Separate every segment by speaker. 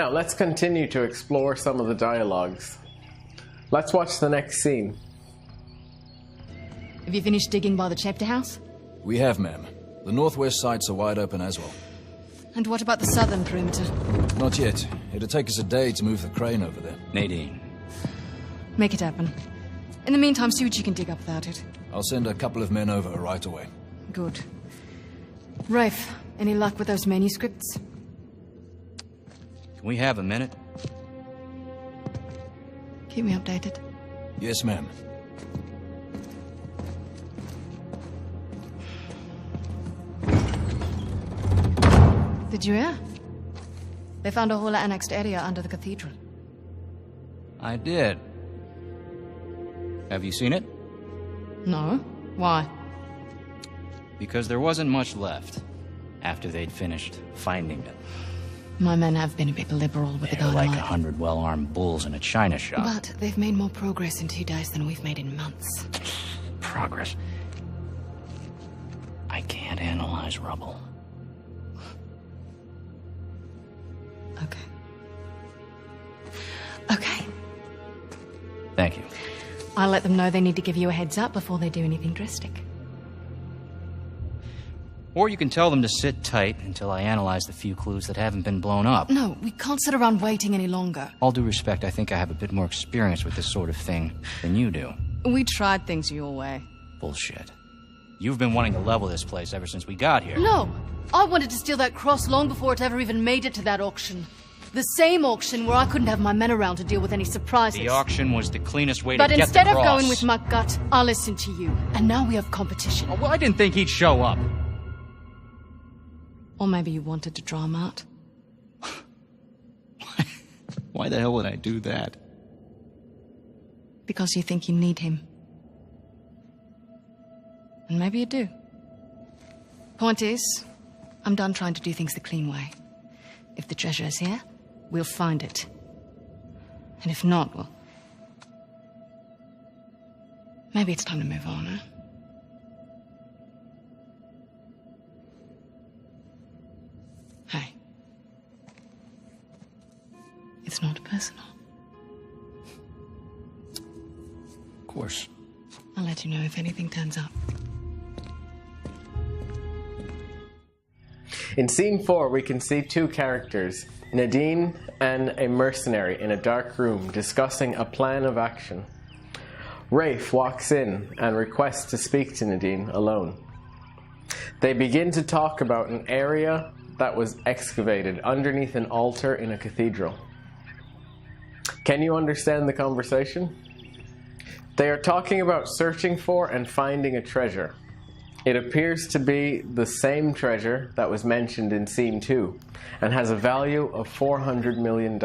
Speaker 1: Now let's continue to explore some of the dialogues. Let's watch the next scene.
Speaker 2: Have you finished digging by the chapter house?
Speaker 3: We have, ma'am. The northwest sites are wide open as well.
Speaker 2: And what about the southern perimeter?
Speaker 3: Not yet. It'll take us a day to move the crane over there.
Speaker 4: Nadine.
Speaker 2: Make it happen. In the meantime, see what you can dig up without it.
Speaker 3: I'll send a couple of men over right away.
Speaker 2: Good. Rafe, any luck with those manuscripts?
Speaker 4: Can we have a minute?
Speaker 2: Keep me updated.
Speaker 3: Yes, ma'am.
Speaker 2: Did you hear? They found a whole annexed area under the cathedral.
Speaker 4: I did. Have you seen it?
Speaker 2: No. Why?
Speaker 4: Because there wasn't much left after they'd finished finding it.
Speaker 2: My men have been a bit liberal with the
Speaker 4: They're like
Speaker 2: dynamite.
Speaker 4: 100 well-armed bulls in a china shop.
Speaker 2: But they've made more progress in 2 days than we've made in months.
Speaker 4: Progress. I can't analyze rubble.
Speaker 2: Okay. Okay.
Speaker 4: Thank you.
Speaker 2: I'll let them know they need to give you a heads up before they do anything drastic.
Speaker 4: Or you can tell them to sit tight until I analyze the few clues that haven't been blown up.
Speaker 2: No, we can't sit around waiting any longer.
Speaker 4: All due respect, I think I have a bit more experience with this sort of thing than you do.
Speaker 2: We tried things your way.
Speaker 4: Bullshit. You've been wanting to level this place ever since we got here.
Speaker 2: No! I wanted to steal that cross long before it ever even made it to that auction. The same auction where I couldn't have my men around to deal with any surprises.
Speaker 4: The auction was the cleanest way to
Speaker 2: But
Speaker 4: get the
Speaker 2: instead of
Speaker 4: cross.
Speaker 2: going with my gut, I listened to you. And now we have competition.
Speaker 4: Oh, well, I didn't think he'd show up.
Speaker 2: Or maybe you wanted to draw him out.
Speaker 4: Why the hell would I do that?
Speaker 2: Because you think you need him. And maybe you do. Point is, I'm done trying to do things the clean way. If the treasure is here, we'll find it. And if not, well... maybe it's time to move on, huh? Hey. It's not personal.
Speaker 4: Of course.
Speaker 2: I'll let you know if anything turns up.
Speaker 1: In scene 4, we can see 2 characters, Nadine and a mercenary in a dark room discussing a plan of action. Rafe walks in and requests to speak to Nadine alone. They begin to talk about an area that was excavated underneath an altar in a cathedral. Can you understand the conversation? They are talking about searching for and finding a treasure. It appears to be the same treasure that was mentioned in scene 2 and has a value of $400 million.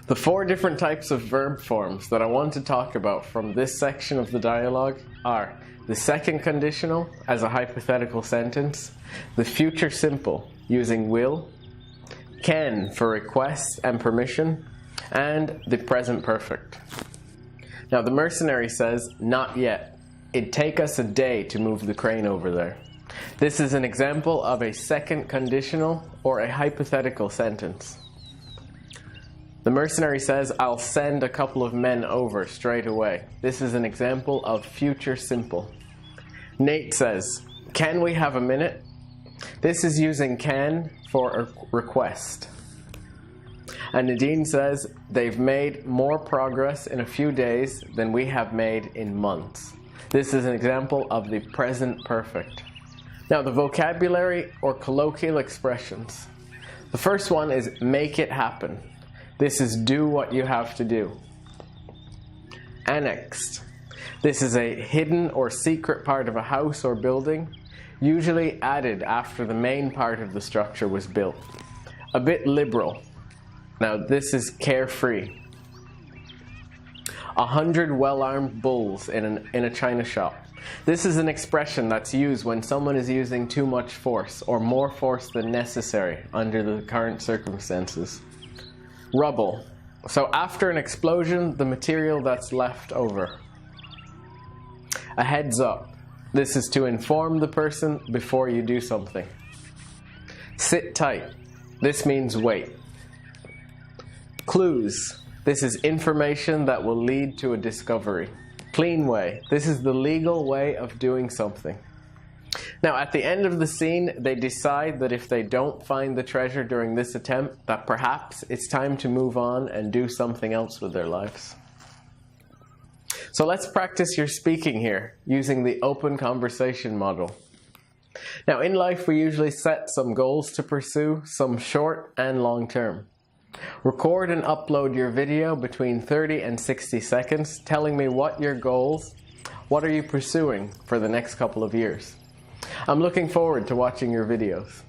Speaker 1: The 4 different types of verb forms that I want to talk about from this section of the dialogue are the second conditional as a hypothetical sentence, the future simple using will, can for request and permission, and the present perfect. Now the mercenary says, not yet. It'd take us a day to move the crane over there. This is an example of a second conditional or a hypothetical sentence. The mercenary says, I'll send a couple of men over straight away. This is an example of future simple. Nate says, can we have a minute? This is using can for a request. And Nadine says, they've made more progress in a few days than we have made in months. This is an example of the present perfect. Now the vocabulary or colloquial expressions. The first one is make it happen. This is do what you have to do. Annexed. This is a hidden or secret part of a house or building, usually added after the main part of the structure was built. A bit liberal. Now this is carefree. 100 well-armed bulls in a china shop. This is an expression that's used when someone is using too much force or more force than necessary under the current circumstances. Rubble. So after an explosion, the material that's left over. A heads up. This is to inform the person before you do something. Sit tight. This means wait. Clues. This is information that will lead to a discovery. Clean way. This is the legal way of doing something. Now, at the end of the scene, they decide that if they don't find the treasure during this attempt, that perhaps it's time to move on and do something else with their lives. So let's practice your speaking here using the open conversation model. Now, in life, we usually set some goals to pursue, some short and long term. Record and upload your video between 30 and 60 seconds, telling me what are you pursuing for the next couple of years. I'm looking forward to watching your videos.